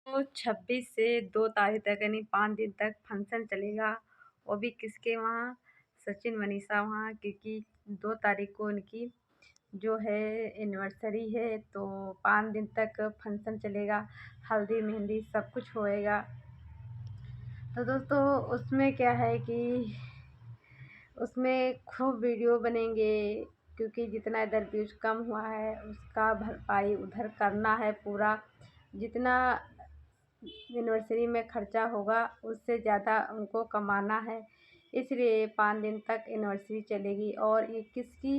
तो 26 से 2 तारीख तक यानी 5 दिन तक फंक्शन चलेगा। वो भी किसके वहाँ? सचिन मनीषा वहाँ, क्योंकि 2 तारीख को उनकी जो है एनिवर्सरी है। तो 5 दिन तक फंक्शन चलेगा, हल्दी मेहंदी सब कुछ होएगा। तो दोस्तों उसमें क्या है कि उसमें खूब वीडियो बनेंगे, क्योंकि जितना इधर व्यूज कम हुआ है उसका भरपाई उधर करना है पूरा। जितना एनिवर्सरी में खर्चा होगा उससे ज़्यादा उनको कमाना है, इसलिए 5 दिन तक एनिवर्सरी चलेगी। और ये किसकी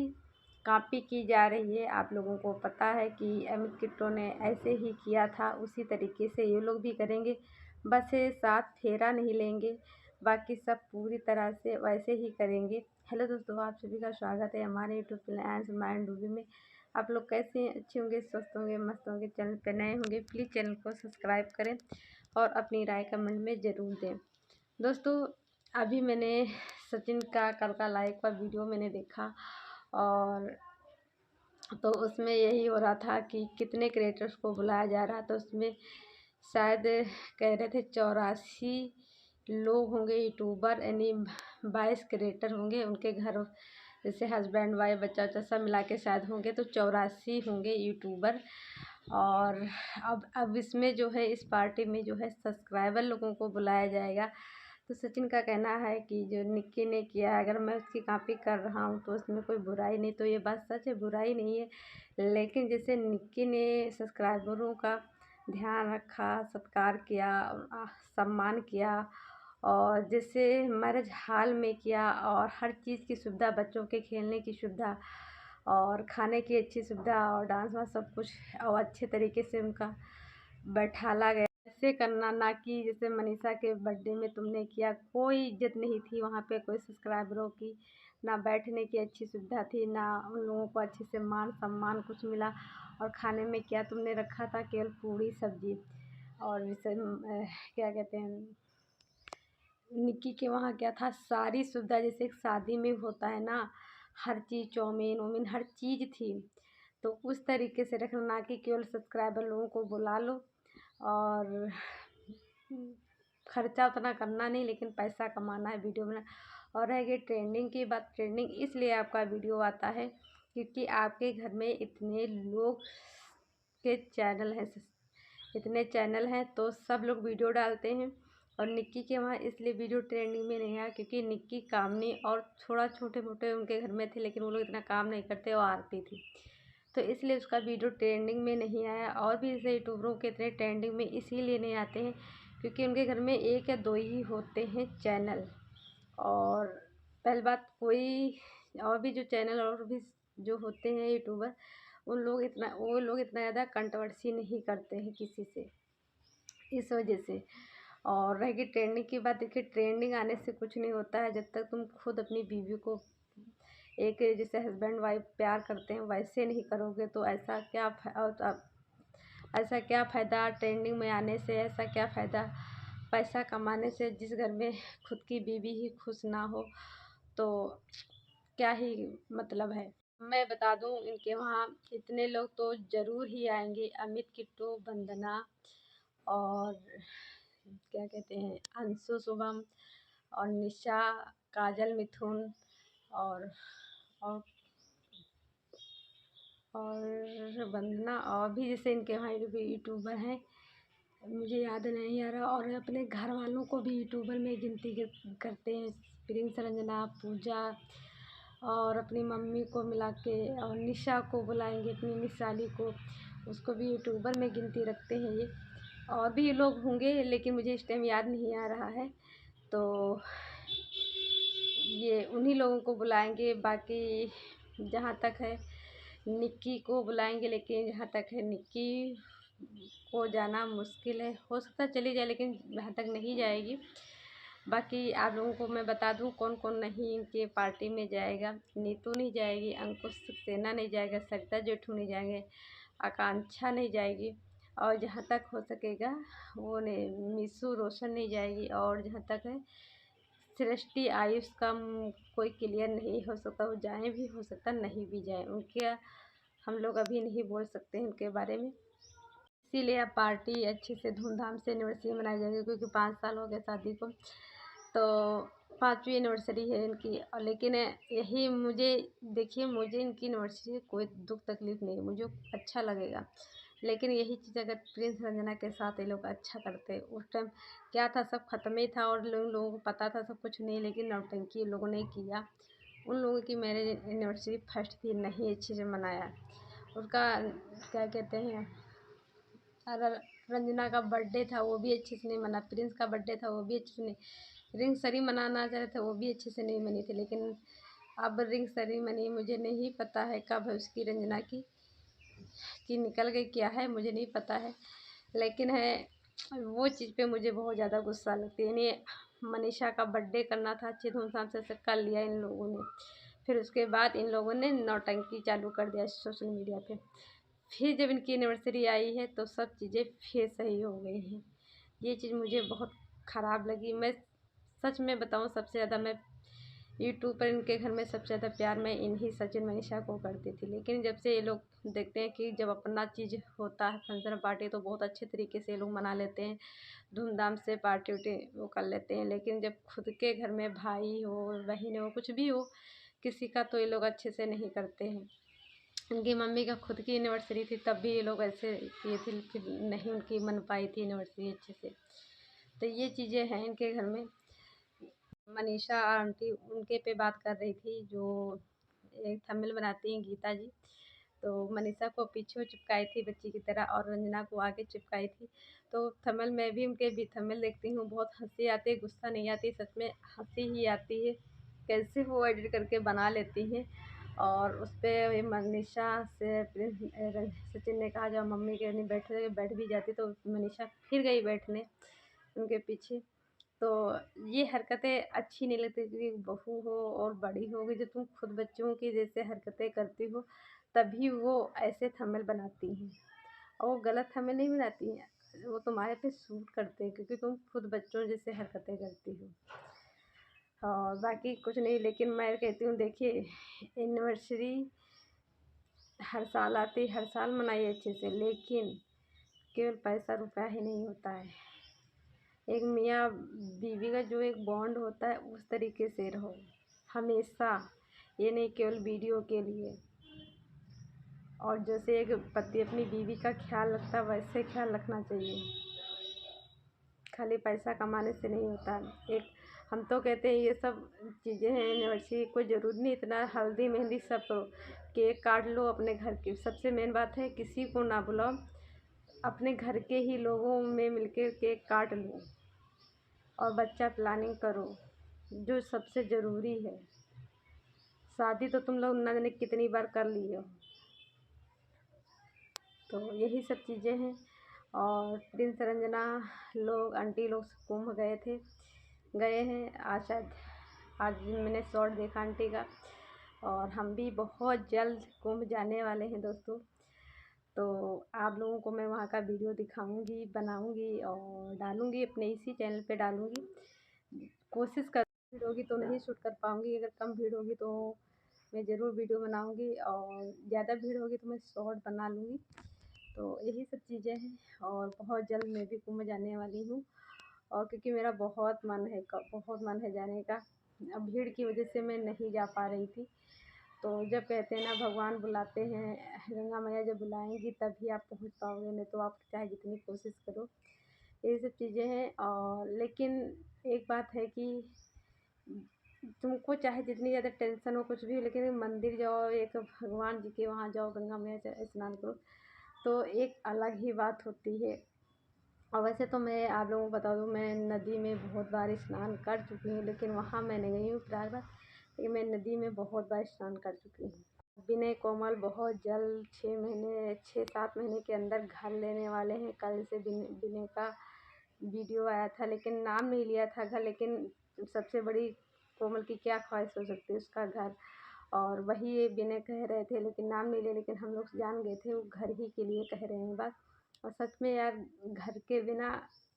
कॉपी की जा रही है? आप लोगों को पता है कि अमित किट्टो ने ऐसे ही किया था, उसी तरीके से ये लोग भी करेंगे। बस ये साथ फेरा नहीं लेंगे, बाकी सब पूरी तरह से वैसे ही करेंगे। हेलो दोस्तों, आप सभी का स्वागत है हमारे यूट्यूब चैनल एंड माइंड डूबी में। आप लोग कैसे हैं? अच्छे होंगे, स्वस्थ होंगे, मस्त होंगे। चैनल पे नए होंगे प्लीज़ चैनल को सब्सक्राइब करें और अपनी राय कमेंट में ज़रूर दें। दोस्तों अभी मैंने सचिन का कल का लाइव का वीडियो मैंने देखा, और तो उसमें यही हो रहा था कि कितने क्रिएटर्स को बुलाया जा रहा था। उसमें शायद कह रहे थे 84 लोग होंगे यूट्यूबर, यानी 22 क्रिएटर होंगे उनके घर, जैसे हस्बैंड वाइफ बच्चा वच्चा सब मिला के शायद होंगे, तो 84 होंगे यूट्यूबर। और अब इसमें जो है इस पार्टी में जो है सब्सक्राइबर लोगों को बुलाया जाएगा। तो सचिन का कहना है कि जो निक्की ने किया है, अगर मैं उसकी कॉपी कर रहा हूँ तो उसमें कोई बुराई नहीं। तो ये बात सच है, बुराई नहीं है। लेकिन जैसे निक्की ने सब्सक्राइबरों का ध्यान रखा, सत्कार किया, सम्मान किया, और जैसे मैरिज हॉल में किया, और हर चीज़ की सुविधा, बच्चों के खेलने की सुविधा और खाने की अच्छी सुविधा और डांस वांस सब कुछ और अच्छे तरीके से उनका बैठाला गया। ऐसे करना, ना कि जैसे मनीषा के बर्थडे में तुमने किया। कोई इज्जत नहीं थी वहाँ पे कोई सब्सक्राइबरों की, ना बैठने की अच्छी सुविधा थी, ना उन लोगों को अच्छे से मान सम्मान कुछ मिला। और खाने में क्या तुमने रखा था? केवल पूड़ी सब्जी। और जैसे क्या कहते हैं, निक्की के वहाँ क्या था? सारी सुविधा जैसे एक शादी में होता है ना, हर चीज़, चाउमीन वाउमीन हर चीज़ थी। तो उस तरीके से रखना, ना कि केवल सब्सक्राइबर लोगों को बुला लो और खर्चा उतना करना नहीं, लेकिन पैसा कमाना है वीडियो में। और रह गई ट्रेंडिंग की बात, ट्रेंडिंग इसलिए आपका वीडियो आता है क्योंकि आपके घर में इतने लोग के चैनल हैं, इतने चैनल हैं, तो सब लोग वीडियो डालते हैं। और निक्की के वहाँ इसलिए वीडियो ट्रेंडिंग में नहीं आया क्योंकि निक्की कामनी और थोड़ा छोटे मोटे उनके घर में थे, लेकिन वो लोग इतना काम नहीं करते, वो आरती थी, तो इसलिए उसका वीडियो ट्रेंडिंग में नहीं आया। और भी जैसे यूट्यूबरों के इतने ट्रेंडिंग में इसीलिए नहीं आते हैं क्योंकि उनके घर में 1 या 2 ही होते हैं चैनल। और पहली बात, कोई और भी जो चैनल और भी जो होते हैं यूट्यूबर, वो लोग इतना ज़्यादा कंट्रोवर्सी नहीं करते हैं किसी से, इस वजह से। और रह गई ट्रेंडिंग की बात, देखिए ट्रेंडिंग आने से कुछ नहीं होता है जब तक तुम खुद अपनी बीवी को एक जैसे हस्बैंड वाइफ प्यार करते हैं वैसे नहीं करोगे, तो ऐसा क्या फ़ायदा ट्रेंडिंग में आने से? ऐसा क्या फ़ायदा पैसा कमाने से जिस घर में खुद की बीवी ही खुश ना हो? तो क्या ही मतलब है। मैं बता दूं, इनके वहाँ इतने लोग तो ज़रूर ही आएंगे, अमित किट्टू, वंदना, और क्या कहते हैं, अंशु शुभम, और निशा, काजल, मिथुन, और और वंदना, और भी जैसे इनके वहाँ भी यूट्यूबर हैं, मुझे याद नहीं आ रहा। और अपने घर वालों को भी यूट्यूबर में गिनती करते हैं, प्रिंस, रंजना, पूजा, और अपनी मम्मी को मिला के, और निशा को बुलाएंगे, अपनी मिसाली को, उसको भी यूट्यूबर में गिनती रखते हैं ये। और भी लोग होंगे लेकिन मुझे इस टाइम याद नहीं आ रहा है। तो ये उन्हीं लोगों को बुलाएंगे। बाकी जहाँ तक है निक्की को बुलाएंगे, लेकिन जहाँ तक है निक्की को जाना मुश्किल है। हो सकता है चली जाए, लेकिन जहाँ तक नहीं जाएगी। बाकी आप लोगों को मैं बता दूं कौन कौन नहीं इनके पार्टी में जाएगा। नीतू नहीं जाएगी, अंकुश सक्सेना नहीं जाएगा, सरिता जेठू नहीं जाएंगे, आकांक्षा नहीं जाएगी, और जहाँ तक हो सकेगा वो नहीं, मीशू रोशन नहीं जाएगी, और जहाँ तक है सृष्टि, आयुष का कोई क्लियर नहीं हो सकता, वो जाएँ भी, हो सकता नहीं भी जाएँ। उनके हम लोग अभी नहीं बोल सकते हैं उनके बारे में। इसीलिए अब पार्टी अच्छे से धूमधाम से एनिवर्सरी मनाई जाएगी, क्योंकि 5 साल हो गए शादी को। तो 5वीं एनिवर्सरी है इनकी। और लेकिन यही मुझे, देखिए मुझे इनकी एनिवर्सरी से कोई दुख तकलीफ़ नहीं है, मुझे अच्छा लगेगा। लेकिन यही चीज़ अगर प्रिंस रंजना के साथ ये लोग अच्छा करते, उस टाइम क्या था, सब ख़त्म ही था और लोगों को पता था सब कुछ नहीं, लेकिन नौटंकी लोगों ने किया। उन लोगों की मैरिज एनिवर्सरी फर्स्ट थी, नहीं अच्छे से मनाया। उसका क्या कहते हैं, अगर रंजना का बर्थडे था वो भी अच्छे से नहीं मना, प्रिंस का बर्थडे था वो भी अच्छे से नहीं, रिंग सेरेमनी मनाना चाह रहे थे वो भी अच्छे से नहीं मनी थी। लेकिन अब रिंग सेरेमनी मुझे नहीं पता है कब है उसकी, रंजना की निकल गई क्या है मुझे नहीं पता है। लेकिन है वो चीज़ पे मुझे बहुत ज़्यादा गुस्सा लगती है। यानी मनीषा का बर्थडे करना था, अच्छी धूमधाम से कर लिया इन लोगों ने, फिर उसके बाद इन लोगों ने नौटंकी चालू कर दिया सोशल मीडिया पे। फिर जब इनकी एनिवर्सरी आई है तो सब चीज़ें फिर सही हो गई हैं। ये चीज़ मुझे बहुत ख़राब लगी। मैं सच में बताऊँ, सबसे ज़्यादा मैं यूट्यूब पर इनके घर में सबसे ज़्यादा प्यार मैं इन्हीं सचिन मनीषा को करती थी। लेकिन जब से ये लोग देखते हैं कि जब अपना चीज़ होता है फंक्शन पार्टी, तो बहुत अच्छे तरीके से ये लोग मना लेते हैं, धूमधाम से पार्टी उर्टी वो कर लेते हैं। लेकिन जब खुद के घर में भाई हो, बहन हो, कुछ भी हो किसी का, तो ये लोग अच्छे से नहीं करते हैं। इनकी मम्मी का खुद की एनिवर्सरी थी तब भी ये लोग ऐसे किए थे, फिर नहीं उनकी मन पाई थी एनिवर्सरी अच्छे से। तो ये चीज़ें हैं इनके घर में। मनीषा आंटी उनके पे बात कर रही थी, जो एक थंबनेल बनाती हैं गीता जी। तो मनीषा को पीछे चिपकाई थी बच्ची की तरह और रंजना को आगे चिपकाई थी। तो थंबनेल मैं भी उनके भी थंबनेल देखती हूँ, बहुत हंसी आती है, गुस्सा नहीं आती, सच में हंसी ही आती है कैसे वो एडिट करके बना लेती हैं। और उस पर मनीषा से सचिन ने कहा जब मम्मी के नहीं बैठ भी जाती, तो मनीषा फिर गई बैठने उनके पीछे। तो ये हरकतें अच्छी नहीं लगती, क्योंकि बहू हो और बड़ी होगी, जो तुम खुद बच्चों की जैसे हरकतें करती हो तभी वो ऐसे थंबनेल बनाती हैं। और वो गलत थंबनेल नहीं बनाती हैं, वो तुम्हारे पे सूट करते हैं, क्योंकि तुम खुद बच्चों जैसे हरकतें करती हो। और बाकी कुछ नहीं, लेकिन मैं कहती हूँ देखिए, एनिवर्सरी हर साल आती, हर साल मनाइए अच्छे से, लेकिन केवल पैसा रुपया ही नहीं होता है। एक मियाँ बीवी का जो एक बॉन्ड होता है उस तरीके से रहो हमेशा, ये नहीं केवल वीडियो के लिए। और जैसे एक पति अपनी बीवी का ख्याल रखता है वैसे ख्याल रखना चाहिए, खाली पैसा कमाने से नहीं होता। एक हम तो कहते हैं ये सब चीज़ें हैं, एनिवर्सरी कोई ज़रूरी नहीं इतना हल्दी मेहंदी सब करो, केक काट लो अपने घर की, सबसे मेन बात है किसी को ना बुलाओ, अपने घर के ही लोगों में मिलके केक काट लो और बच्चा प्लानिंग करो, जो सबसे ज़रूरी है। शादी तो तुम लोग ना जाने कितनी बार कर लिए हो। तो यही सब चीज़ें हैं। और प्रिंस रंजना लोग आंटी लोग कुंभ गए हैं आज शायद, आज मैंने शॉर्ट देखा आंटी का। और हम भी बहुत जल्द कुंभ जाने वाले हैं दोस्तों। तो आप लोगों को मैं वहाँ का वीडियो दिखाऊंगी, बनाऊंगी और डालूंगी, अपने इसी चैनल पे डालूंगी। कोशिश कर, भीड़ होगी तो नहीं शूट कर पाऊंगी, अगर कम भीड़ होगी तो मैं ज़रूर वीडियो बनाऊंगी, और ज़्यादा भीड़ होगी तो मैं शॉर्ट बना लूँगी। तो यही सब चीज़ें हैं। और बहुत जल्द मैं भी कुंभ जाने वाली हूँ, और क्योंकि मेरा बहुत मन है जाने का। अब भीड़ की वजह से मैं नहीं जा पा रही थी। तो जब कहते हैं ना भगवान बुलाते हैं, गंगा मैया जब बुलाएंगी तभी आप पहुंच पाओगे, नहीं तो आप चाहे जितनी कोशिश करो। ये सब चीज़ें हैं। और लेकिन एक बात है कि तुमको चाहे जितनी ज़्यादा टेंशन हो कुछ भी हो, लेकिन मंदिर जाओ, एक भगवान जी के वहाँ जाओ, गंगा मैया से स्नान करो, तो एक अलग ही बात होती है। और वैसे तो मैं आप लोगों को बता दूँ, मैं नदी में बहुत बार स्नान कर चुकी हूँ, लेकिन वहाँ मैं नहीं गई हूँ प्रयागराज, लेकिन मैं नदी में बहुत बार स्नान कर चुकी हूँ। विनय कोमल बहुत जल्द 6-7 महीने के अंदर घर लेने वाले हैं। कल से विनय का वीडियो आया था, लेकिन नाम नहीं लिया था घर, लेकिन सबसे बड़ी कोमल की क्या ख्वाहिश हो सकती है, उसका घर। और वही ये विनय कह रहे थे, लेकिन नाम नहीं लिया, लेकिन हम लोग जान गए थे वो घर ही के लिए कह रहे हैं बस। और सच में यार, घर के बिना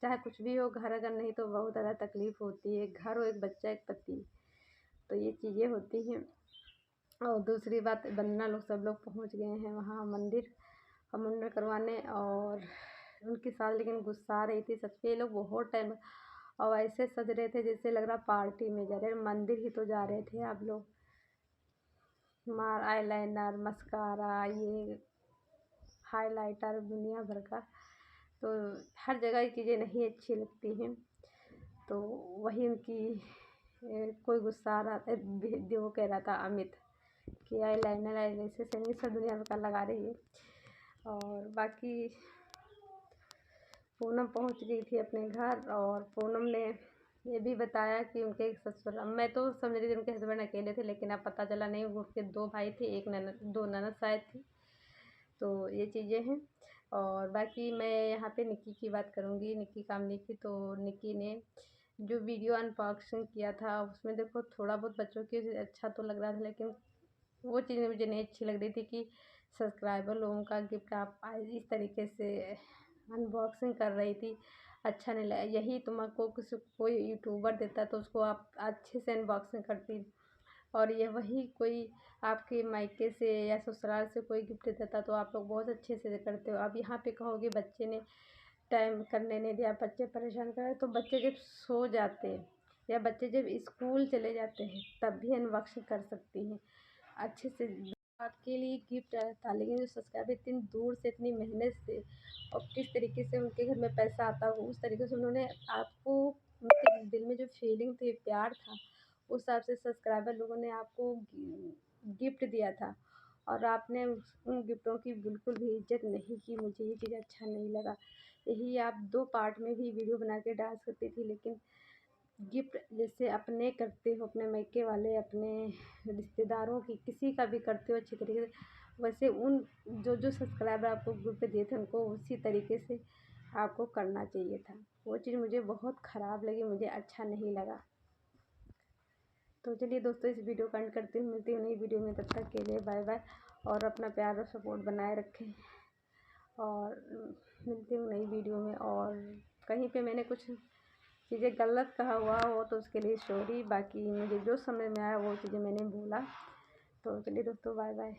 चाहे कुछ भी हो, घर अगर नहीं तो बहुत ज़्यादा तकलीफ़ होती है। घर हो, एक बच्चा, एक पति, तो ये चीज़ें होती हैं। और दूसरी बात, बन्ना लोग सब लोग पहुंच गए हैं वहाँ मंदिर और मुंडन करवाने। और उनके साथ, लेकिन गुस्सा आ रही थी सच में। ये लोग बहुत टाइम और ऐसे सज रहे थे जैसे लग रहा पार्टी में जा रहे, मंदिर ही तो जा रहे थे आप लोग। मार आईलाइनर, मस्कारा, ये हाइलाइटर दुनिया भर का, तो हर जगह की चीज़ें नहीं अच्छी लगती हैं। तो वही उनकी कोई गुस्सा आ रहा था, वो कह रहा था अमित कि आईलाइनर ऐसे से नहीं सब दुनिया भर का लगा रही है। और बाकी पूनम पहुंच गई थी अपने घर, और पूनम ने ये भी बताया कि उनके ससुर, मैं तो समझ रही थी उनके हस्बैंड अकेले थे, लेकिन अब पता चला नहीं, उनके 2 भाई थे, एक ननद, 2 ननद शायद थी। तो ये चीज़ें हैं। और बाकी मैं यहाँ पे निक्की की बात करूँगी, निक्की कामनी की। तो निक्की ने जो वीडियो अनबॉक्सिंग किया था उसमें देखो थोड़ा बहुत बच्चों की अच्छा तो लग रहा था, लेकिन वो चीज़ मुझे नहीं अच्छी लग रही थी कि सब्सक्राइबर लोगों का गिफ्ट आप इस तरीके से अनबॉक्सिंग कर रही थी। अच्छा नहीं लगा। यही तुमको किसी कोई यूट्यूबर देता तो उसको आप अच्छे से अनबॉक्सिंग करती, और ये वही कोई आपके मायके से या ससुराल से कोई गिफ्ट देता तो आप लोग बहुत अच्छे से करते हो। अब यहाँ पे कहोगे बच्चे ने टाइम करने नहीं दिया, बच्चे परेशान कर रहे, तो बच्चे जब सो जाते हैं या बच्चे जब स्कूल चले जाते हैं तब भी अनबॉक्सिंग कर सकती हैं अच्छे से। आपके लिए गिफ्ट आया था, लेकिन जो सब्सक्राइबर इतनी दूर से इतनी मेहनत से और किस तरीके से उनके घर में पैसा आता हो उस तरीके से उन्होंने आपको, उनके दिल में जो फीलिंग थी, प्यार था, उस हिसाब से सब्सक्राइबर लोगों ने आपको गिफ्ट दिया था, और आपने उन गिफ्टों की बिल्कुल भी इज्जत नहीं की। मुझे ये चीज़ अच्छा नहीं लगा। यही आप 2 पार्ट में भी वीडियो बना के डाल सकती थी, लेकिन गिफ्ट जैसे अपने करते हो, अपने मायके वाले, अपने रिश्तेदारों की, किसी का भी करते हो अच्छी तरीके से, वैसे उन जो सब्सक्राइबर आपको गिफ्ट दिए थे उनको उसी तरीके से आपको करना चाहिए था। वो चीज़ मुझे बहुत ख़राब लगी, मुझे अच्छा नहीं लगा। तो चलिए दोस्तों, इस वीडियो को एंड करती हूँ, मिलती हूँ नई वीडियो में, तब तक के लिए बाय बाय। और अपना प्यार और सपोर्ट बनाए रखें, और मिलती हूँ नई वीडियो में। और कहीं पे मैंने कुछ चीज़ें गलत कहा हुआ हो तो उसके लिए सॉरी, बाकी मुझे जो समझ में आया वो चीज़ें मैंने बोला। तो चलिए दोस्तों, बाय बाय।